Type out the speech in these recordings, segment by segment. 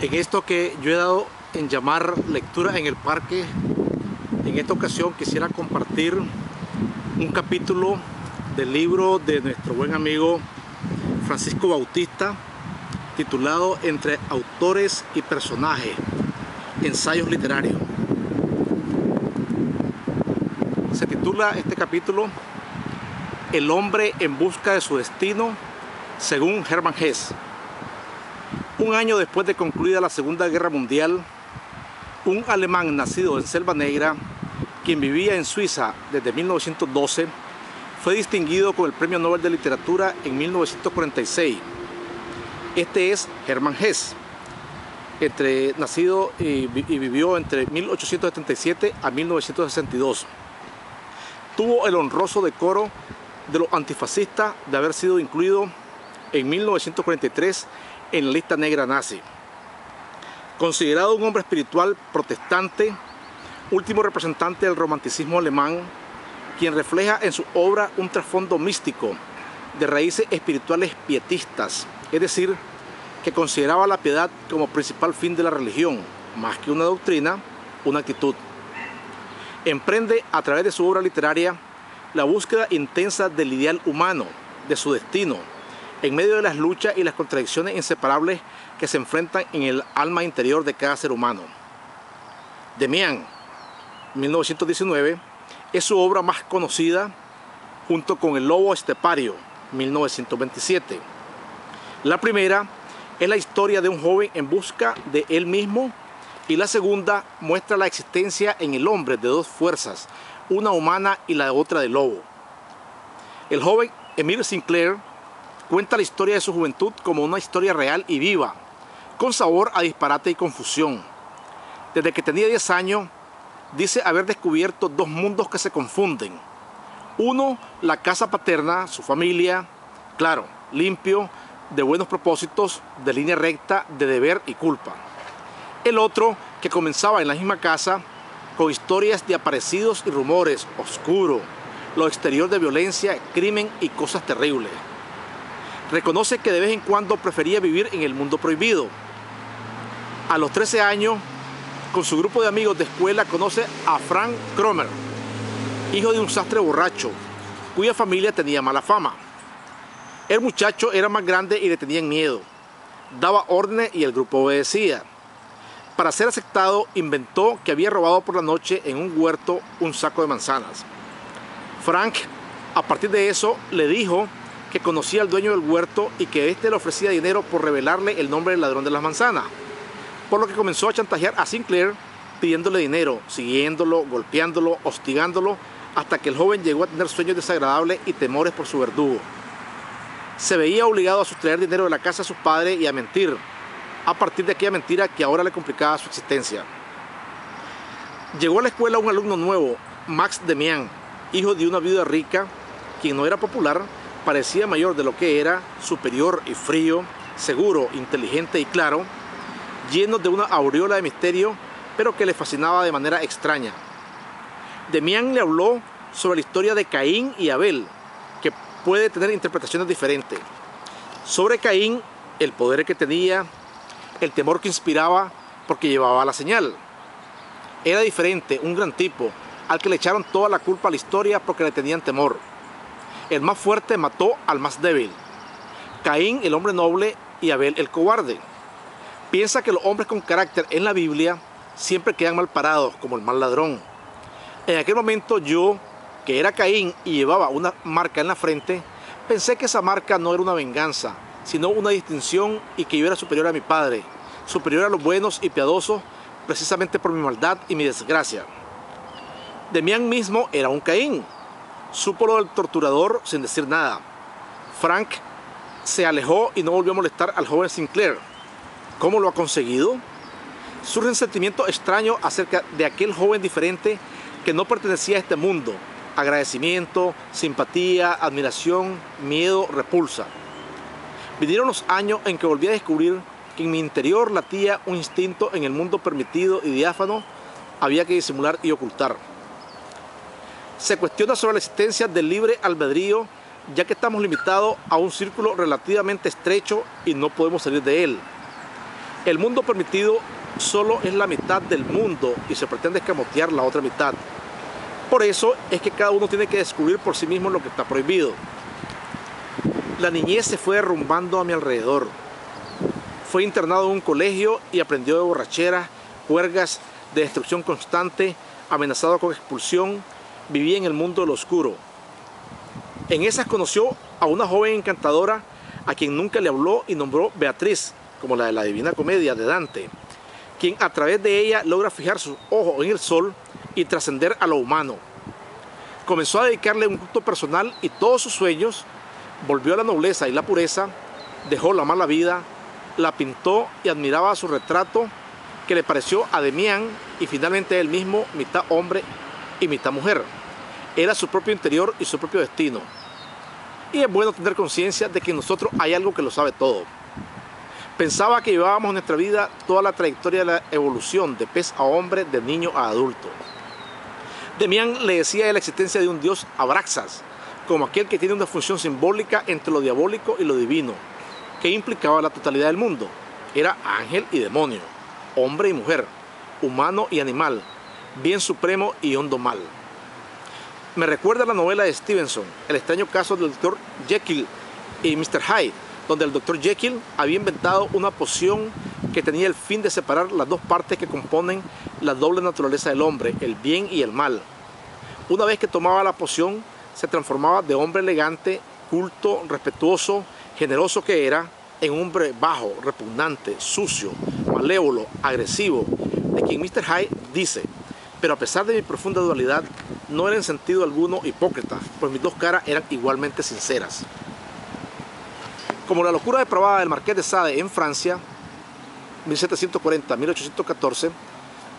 En esto que yo he dado en llamar lectura en el parque, en esta ocasión quisiera compartir un capítulo del libro de nuestro buen amigo Francisco Bautista, titulado Entre autores y personajes, ensayos literarios. Se titula este capítulo El hombre en busca de su destino, según Hermann Hesse. Un año después de concluida la Segunda Guerra Mundial, un alemán nacido en Selva Negra, quien vivía en Suiza desde 1912, fue distinguido con el Premio Nobel de Literatura en 1946. Este es Hermann Hesse, nacido y vivió entre 1877 a 1962. Tuvo el honroso decoro de los antifascistas de haber sido incluido en 1943 en la lista negra nazi. Considerado un hombre espiritual protestante, último representante del romanticismo alemán, quien refleja en su obra un trasfondo místico de raíces espirituales pietistas, es decir, que consideraba la piedad como principal fin de la religión, más que una doctrina, una actitud. Emprende a través de su obra literaria la búsqueda intensa del ideal humano, de su destino, en medio de las luchas y las contradicciones inseparables que se enfrentan en el alma interior de cada ser humano. Demián, 1919, es su obra más conocida, junto con El lobo estepario, 1927. La primera es la historia de un joven en busca de él mismo, y la segunda muestra la existencia en el hombre de dos fuerzas, una humana y la otra del lobo. El joven Emile Sinclair cuenta la historia de su juventud como una historia real y viva, con sabor a disparate y confusión. Desde que tenía 10 años, dice haber descubierto dos mundos que se confunden. Uno, la casa paterna, su familia, claro, limpio, de buenos propósitos, de línea recta, de deber y culpa. El otro, que comenzaba en la misma casa, con historias de aparecidos y rumores, oscuro, lo exterior de violencia, crimen y cosas terribles. Reconoce que de vez en cuando prefería vivir en el mundo prohibido. A los 13 años, con su grupo de amigos de escuela, conoce a Frank Kromer, hijo de un sastre borracho, cuya familia tenía mala fama. El muchacho era más grande y le tenían miedo. Daba órdenes y el grupo obedecía. Para ser aceptado, inventó que había robado por la noche en un huerto un saco de manzanas. Frank, a partir de eso, le dijo que conocía al dueño del huerto y que éste le ofrecía dinero por revelarle el nombre del ladrón de las manzanas, por lo que comenzó a chantajear a Sinclair pidiéndole dinero, siguiéndolo, golpeándolo, hostigándolo, hasta que el joven llegó a tener sueños desagradables y temores por su verdugo. Se veía obligado a sustraer dinero de la casa a sus padres y a mentir, a partir de aquella mentira que ahora le complicaba su existencia. Llegó a la escuela un alumno nuevo, Max Demián, hijo de una viuda rica, quien no era popular, parecía mayor de lo que era, superior y frío, seguro, inteligente y claro, lleno de una aureola de misterio, pero que le fascinaba de manera extraña. Demián le habló sobre la historia de Caín y Abel, que puede tener interpretaciones diferentes. Sobre Caín, el poder que tenía, el temor que inspiraba porque llevaba la señal. Era diferente, un gran tipo, al que le echaron toda la culpa a la historia porque le tenían temor. El más fuerte mató al más débil. Caín, el hombre noble, y Abel, el cobarde. Piensa que los hombres con carácter en la Biblia siempre quedan mal parados, como el mal ladrón. En aquel momento yo, que era Caín y llevaba una marca en la frente, pensé que esa marca no era una venganza, sino una distinción, y que yo era superior a mi padre, superior a los buenos y piadosos, precisamente por mi maldad y mi desgracia. Demián mismo era un Caín. Supo lo del torturador sin decir nada. Frank se alejó y no volvió a molestar al joven Sinclair. ¿Cómo lo ha conseguido? Surge un sentimiento extraño acerca de aquel joven diferente que no pertenecía a este mundo. Agradecimiento, simpatía, admiración, miedo, repulsa. Vinieron los años en que volví a descubrir que en mi interior latía un instinto en el mundo permitido y diáfano, había que disimular y ocultar. Se cuestiona sobre la existencia del libre albedrío, ya que estamos limitados a un círculo relativamente estrecho y no podemos salir de él. El mundo permitido solo es la mitad del mundo y se pretende escamotear la otra mitad. Por eso es que cada uno tiene que descubrir por sí mismo lo que está prohibido. La niñez se fue derrumbando a mi alrededor. Fue internado en un colegio y aprendió de borracheras, juergas, de destrucción constante, amenazado con expulsión. Vivía en el mundo del oscuro. En esas conoció a una joven encantadora a quien nunca le habló y nombró Beatriz, como la de la Divina Comedia de Dante, quien a través de ella logra fijar sus ojos en el sol y trascender a lo humano. Comenzó a dedicarle un culto personal y todos sus sueños, volvió a la nobleza y la pureza, dejó la mala vida, la pintó y admiraba su retrato que le pareció a Demián y finalmente él mismo, mitad hombre y mitad mujer. Era su propio interior y su propio destino. Y es bueno tener conciencia de que en nosotros hay algo que lo sabe todo. Pensaba que llevábamos en nuestra vida toda la trayectoria de la evolución de pez a hombre, de niño a adulto. Demián le decía de la existencia de un dios Abraxas, como aquel que tiene una función simbólica entre lo diabólico y lo divino, que implicaba la totalidad del mundo. Era ángel y demonio, hombre y mujer, humano y animal, bien supremo y hondo mal. Me recuerda la novela de Stevenson, El extraño caso del Dr. Jekyll y Mr. Hyde, donde el Dr. Jekyll había inventado una poción que tenía el fin de separar las dos partes que componen la doble naturaleza del hombre, el bien y el mal. Una vez que tomaba la poción, se transformaba de hombre elegante, culto, respetuoso, generoso que era, en un hombre bajo, repugnante, sucio, malévolo, agresivo, de quien Mr. Hyde dice: pero a pesar de mi profunda dualidad, no era en sentido alguno hipócrita, pues mis dos caras eran igualmente sinceras. Como La locura depravada del Marqués de Sade en Francia, 1740-1814,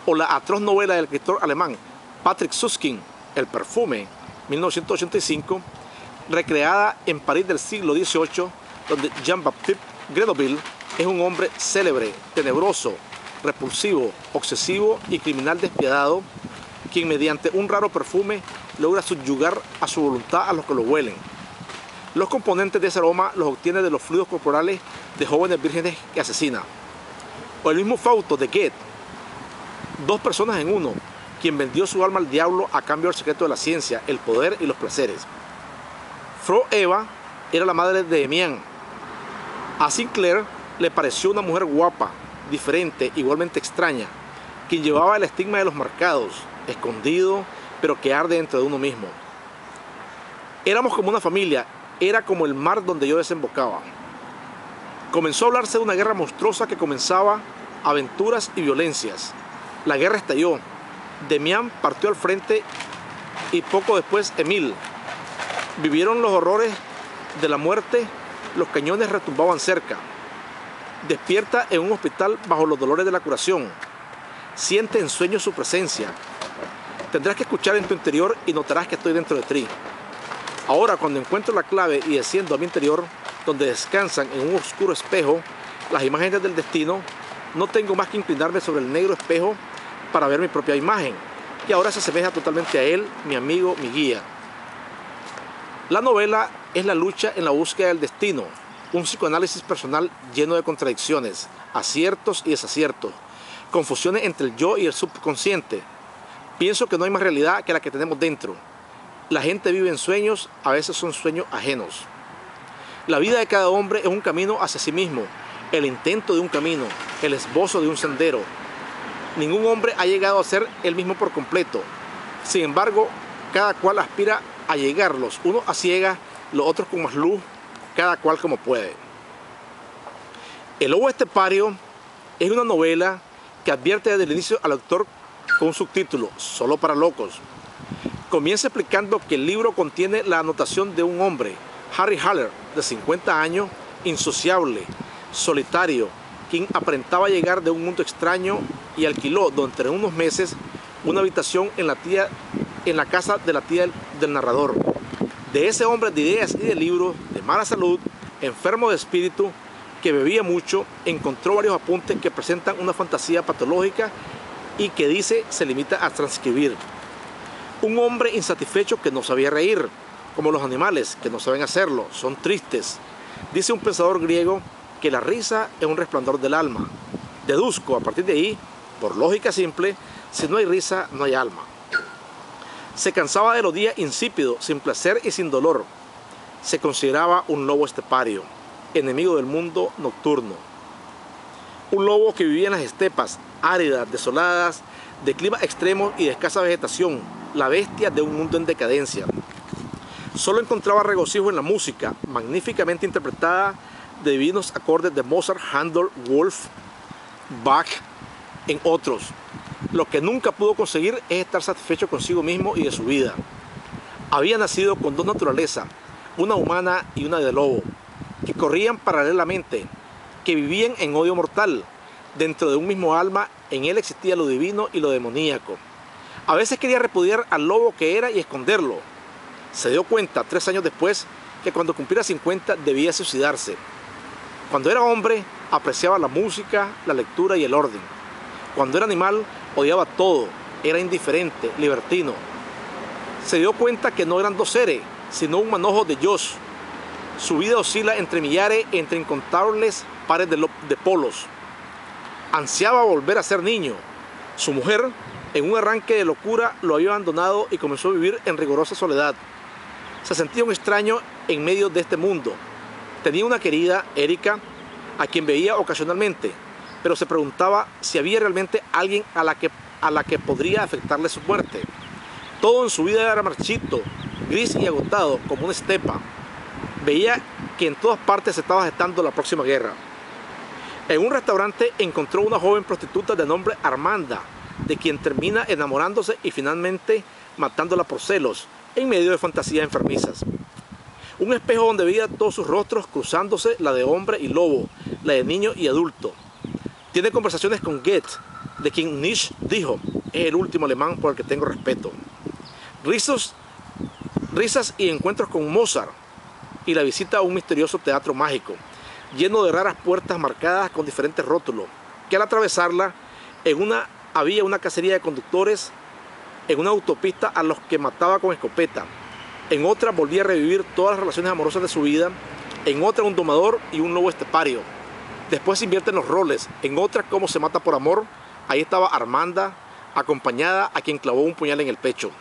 o la atroz novela del escritor alemán Patrick Süskind, El perfume, 1985, recreada en París del siglo XVIII, donde Jean-Baptiste Grenouille es un hombre célebre, tenebroso, repulsivo, obsesivo y criminal despiadado, quien mediante un raro perfume logra subyugar a su voluntad a los que lo huelen. Los componentes de ese aroma los obtiene de los fluidos corporales de jóvenes vírgenes que asesina. O el mismo Fausto de Goethe, dos personas en uno, quien vendió su alma al diablo a cambio del secreto de la ciencia, el poder y los placeres. Frau Eva era la madre de Demián. A Sinclair le pareció una mujer guapa, diferente, igualmente extraña, quien llevaba el estigma de los marcados, escondido, pero que arde dentro de uno mismo. Éramos como una familia, era como el mar donde yo desembocaba. Comenzó a hablarse de una guerra monstruosa que comenzaba, aventuras y violencias. La guerra estalló. Demián partió al frente y poco después Emile. Vivieron los horrores de la muerte, los cañones retumbaban cerca. Despierta en un hospital bajo los dolores de la curación. Siente en sueños su presencia. Tendrás que escuchar en tu interior y notarás que estoy dentro de ti. Ahora, cuando encuentro la clave y desciendo a mi interior, donde descansan en un oscuro espejo las imágenes del destino, no tengo más que inclinarme sobre el negro espejo para ver mi propia imagen, que ahora se asemeja totalmente a él, mi amigo, mi guía. La novela es la lucha en la búsqueda del destino, un psicoanálisis personal lleno de contradicciones, aciertos y desaciertos, confusiones entre el yo y el subconsciente. Pienso que no hay más realidad que la que tenemos dentro. La gente vive en sueños, a veces son sueños ajenos. La vida de cada hombre es un camino hacia sí mismo, el intento de un camino, el esbozo de un sendero. Ningún hombre ha llegado a ser el mismo por completo. Sin embargo, cada cual aspira a llegar, los unos a ciegas, los otros con más luz, cada cual como puede. El lobo estepario es una novela que advierte desde el inicio al autor con un subtítulo, Solo para locos. Comienza explicando que el libro contiene la anotación de un hombre, Harry Haller, de 50 años, insociable, solitario, quien aparentaba llegar de un mundo extraño y alquiló durante unos meses una habitación en la casa de la tía del narrador. De ese hombre de ideas y de libros, de mala salud, enfermo de espíritu, que bebía mucho, encontró varios apuntes que presentan una fantasía patológica y que dice se limita a transcribir. Un hombre insatisfecho que no sabía reír, como los animales que no saben hacerlo, son tristes. Dice un pensador griego que la risa es un resplandor del alma. Deduzco a partir de ahí, por lógica simple, si no hay risa, no hay alma. Se cansaba de los días insípidos, sin placer y sin dolor. Se consideraba un lobo estepario, enemigo del mundo nocturno. Un lobo que vivía en las estepas, áridas, desoladas, de climas extremos y de escasa vegetación, la bestia de un mundo en decadencia. Solo encontraba regocijo en la música, magníficamente interpretada de divinos acordes de Mozart, Handel, Wolf, Bach, en otros. Lo que nunca pudo conseguir es estar satisfecho consigo mismo y de su vida. Había nacido con dos naturalezas, una humana y una de lobo, que corrían paralelamente, que vivían en odio mortal. Dentro de un mismo alma, en él existía lo divino y lo demoníaco. A veces quería repudiar al lobo que era y esconderlo. Se dio cuenta 3 años después que cuando cumpliera 50 debía suicidarse. Cuando era hombre, apreciaba la música, la lectura y el orden. Cuando era animal, odiaba todo, era indiferente, libertino. Se dio cuenta que no eran 2 seres, sino un manojo de yos. Su vida oscila entre millares, entre incontables pares de polos. Ansiaba volver a ser niño. Su mujer, en un arranque de locura, lo había abandonado y comenzó a vivir en rigurosa soledad. Se sentía un extraño en medio de este mundo. Tenía una querida, Erika, a quien veía ocasionalmente, pero se preguntaba si había realmente alguien a la que podría afectarle su muerte. Todo en su vida era marchito, gris y agotado, como una estepa. Veía que en todas partes se estaba gestando la próxima guerra. En un restaurante encontró una joven prostituta de nombre Armanda, de quien termina enamorándose y finalmente matándola por celos, en medio de fantasías enfermizas. Un espejo donde veía todos sus rostros cruzándose, la de hombre y lobo, la de niño y adulto. Tiene conversaciones con Goethe, de quien Nietzsche dijo, es el último alemán por el que tengo respeto. Risas y encuentros con Mozart, y la visita a un misterioso teatro mágico, lleno de raras puertas marcadas con diferentes rótulos, que al atravesarla, había una cacería de conductores, en una autopista a los que mataba con escopeta. En otra volvía a revivir todas las relaciones amorosas de su vida, en otra un domador y un lobo estepario. Después se invierten los roles, en otra cómo se mata por amor, ahí estaba Armanda, acompañada a quien clavó un puñal en el pecho.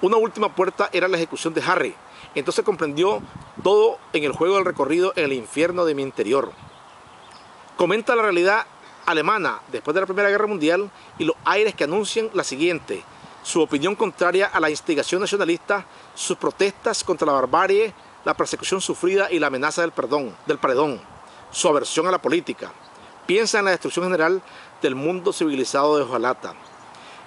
Una última puerta era la ejecución de Harry, entonces comprendió todo en el juego del recorrido en el infierno de mi interior. Comenta la realidad alemana después de la Primera Guerra Mundial y los aires que anuncian la siguiente: su opinión contraria a la instigación nacionalista, sus protestas contra la barbarie, la persecución sufrida y la amenaza del paredón, su aversión a la política. Piensa en la destrucción general del mundo civilizado de hojalata.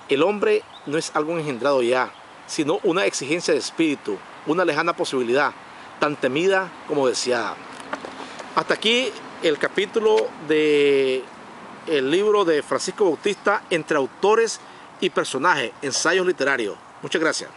El hombre no es algo engendrado ya, sino una exigencia de espíritu, una lejana posibilidad, tan temida como deseada. Hasta aquí el capítulo del libro de Francisco Bautista, Entre autores y personajes, ensayos literarios. Muchas gracias.